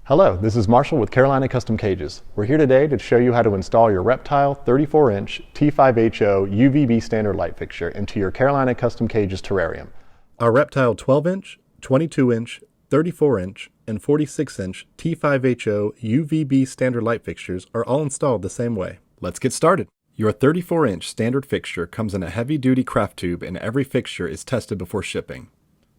Hello, this is Marshall with Carolina Custom Cages. We're here today to show you how to install your Reptile 34-inch T5HO UVB standard light fixture into your Carolina Custom Cages terrarium. Our Reptile 12-inch, 22-inch, 34-inch, and 46-inch T5HO UVB standard light fixtures are all installed the same way. Let's get started. Your 34-inch standard fixture comes in a heavy-duty craft tube, and every fixture is tested before shipping.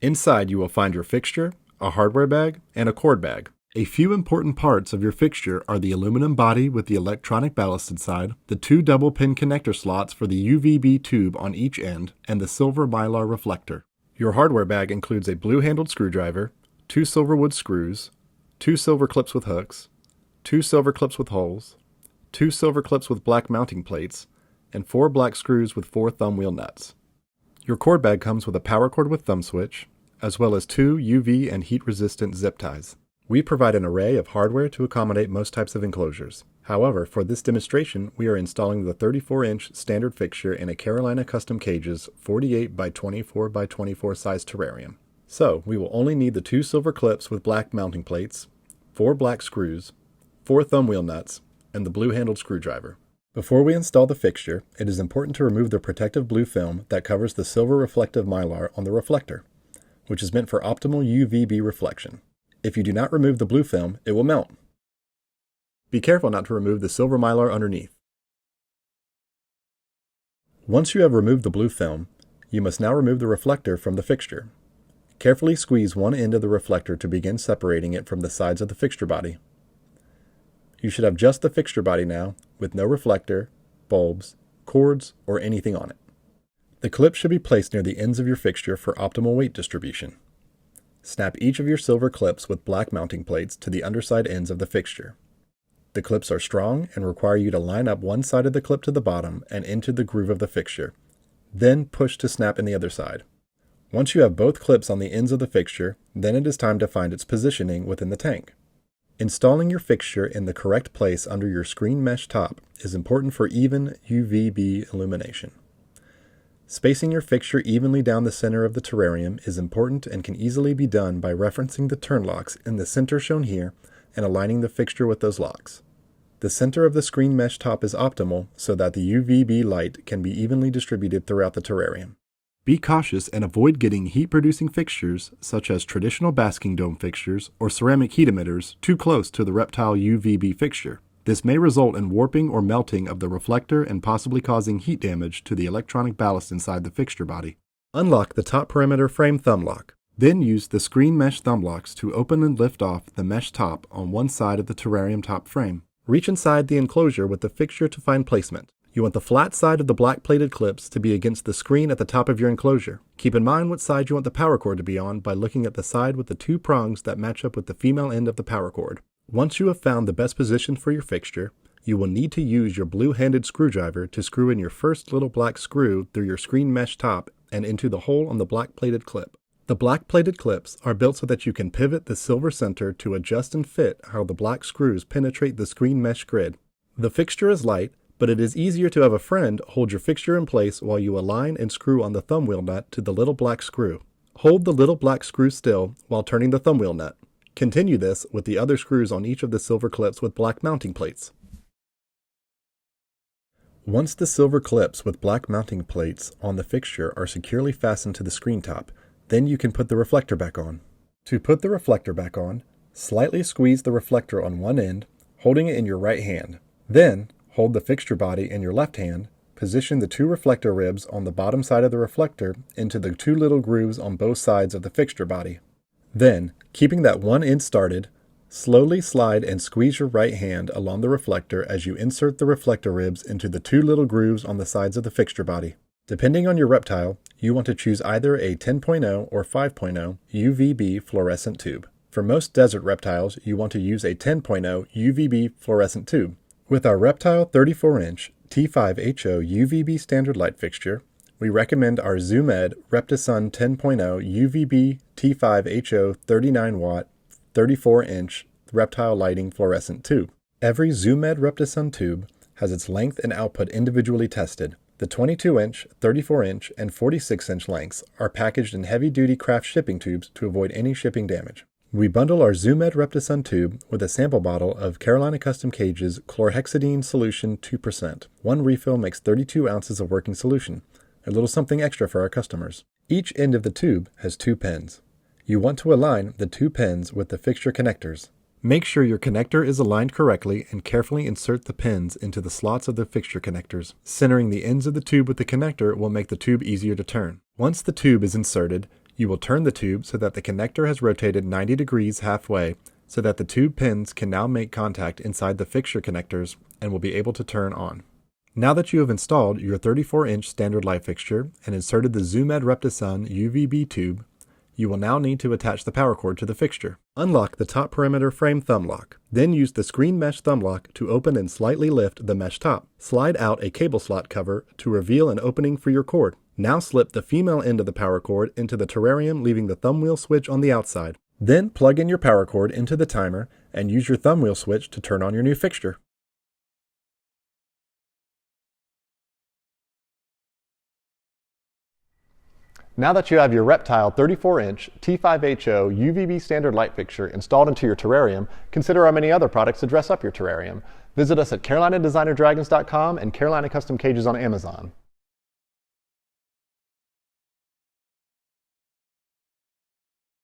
Inside you will find your fixture, a hardware bag, and a cord bag. A few important parts of your fixture are the aluminum body with the electronic ballast inside, the two double-pin connector slots for the UVB tube on each end, and the silver mylar reflector. Your hardware bag includes a blue-handled screwdriver, 2 silver wood screws, 2 silver clips with hooks, 2 silver clips with holes, 2 silver clips with black mounting plates, and 4 black screws with 4 thumb wheel nuts. Your cord bag comes with a power cord with thumb switch, as well as 2 UV and heat-resistant zip ties. We provide an array of hardware to accommodate most types of enclosures. However, for this demonstration, we are installing the 34-inch standard fixture in a Carolina Custom Cages 48 by 24 by 24 size terrarium. So, we will only need the 2 silver clips with black mounting plates, 4 black screws, 4 thumb wheel nuts, and the blue-handled screwdriver. Before we install the fixture, it is important to remove the protective blue film that covers the silver reflective mylar on the reflector, which is meant for optimal UVB reflection. If you do not remove the blue film, it will melt. Be careful not to remove the silver mylar underneath. Once you have removed the blue film, you must now remove the reflector from the fixture. Carefully squeeze one end of the reflector to begin separating it from the sides of the fixture body. You should have just the fixture body now, with no reflector, bulbs, cords, or anything on it. The clips should be placed near the ends of your fixture for optimal weight distribution. Snap each of your silver clips with black mounting plates to the underside ends of the fixture. The clips are strong and require you to line up one side of the clip to the bottom and into the groove of the fixture. Then push to snap in the other side. Once you have both clips on the ends of the fixture, then it is time to find its positioning within the tank. Installing your fixture in the correct place under your screen mesh top is important for even UVB illumination. Spacing your fixture evenly down the center of the terrarium is important and can easily be done by referencing the turn locks in the center shown here and aligning the fixture with those locks. The center of the screen mesh top is optimal so that the UVB light can be evenly distributed throughout the terrarium. Be cautious and avoid getting heat-producing fixtures, such as traditional basking dome fixtures or ceramic heat emitters, too close to the Reptile UVB fixture. This may result in warping or melting of the reflector and possibly causing heat damage to the electronic ballast inside the fixture body. Unlock the top perimeter frame thumb lock. Then use the screen mesh thumb locks to open and lift off the mesh top on one side of the terrarium top frame. Reach inside the enclosure with the fixture to find placement. You want the flat side of the black plated clips to be against the screen at the top of your enclosure. Keep in mind what side you want the power cord to be on by looking at the side with the 2 prongs that match up with the female end of the power cord. Once you have found the best position for your fixture, you will need to use your blue-handed screwdriver to screw in your first little black screw through your screen mesh top and into the hole on the black-plated clip. The black-plated clips are built so that you can pivot the silver center to adjust and fit how the black screws penetrate the screen mesh grid. The fixture is light, but it is easier to have a friend hold your fixture in place while you align and screw on the thumb wheel nut to the little black screw. Hold the little black screw still while turning the thumb wheel nut. Continue this with the other screws on each of the silver clips with black mounting plates. Once the silver clips with black mounting plates on the fixture are securely fastened to the screen top, then you can put the reflector back on. To put the reflector back on, slightly squeeze the reflector on one end, holding it in your right hand. Then, hold the fixture body in your left hand, position the 2 reflector ribs on the bottom side of the reflector into the 2 little grooves on both sides of the fixture body. Then, keeping that one end started, slowly slide and squeeze your right hand along the reflector as you insert the reflector ribs into the 2 little grooves on the sides of the fixture body. Depending on your Reptile, you want to choose either a 10.0 or 5.0 UVB fluorescent tube. For most desert reptiles, you want to use a 10.0 UVB fluorescent tube. With our Reptile 34-inch T5HO UVB standard light fixture, we recommend our ZoomEd Reptisun 10.0 UVB T5HO 39-watt 34-inch Reptile lighting fluorescent tube. Every ZoomEd Reptisun tube has its length and output individually tested. The 22-inch, 34-inch, and 46-inch lengths are packaged in heavy-duty craft shipping tubes to avoid any shipping damage. We bundle our ZoomEd Reptile tube with a sample bottle of Carolina Custom Cage's chlorhexidine solution 2%. One refill makes 32 ounces of working solution, a little something extra for our customers. Each end of the tube has 2 pins. You want to align the 2 pins with the fixture connectors. Make sure your connector is aligned correctly and carefully insert the pins into the slots of the fixture connectors. Centering the ends of the tube with the connector will make the tube easier to turn. Once the tube is inserted, you will turn the tube so that the connector has rotated 90 degrees halfway, so that the tube pins can now make contact inside the fixture connectors and will be able to turn on. Now that you have installed your 34-inch standard light fixture and inserted the ZoomEd Reptile UVB tube, you will now need to attach the power cord to the fixture. Unlock the top perimeter frame thumb lock. Then use the screen mesh thumb lock to open and slightly lift the mesh top. Slide out a cable slot cover to reveal an opening for your cord. Now slip the female end of the power cord into the Terrarium, leaving the thumb wheel switch on the outside. Then plug in your power cord into the timer and use your thumb wheel switch to turn on your new fixture. Now that you have your Reptile 34-inch T5HO UVB standard light fixture installed into your terrarium, consider our many other products to dress up your terrarium. Visit us at CarolinaDesignerDragons.com and Carolina Custom Cages on Amazon.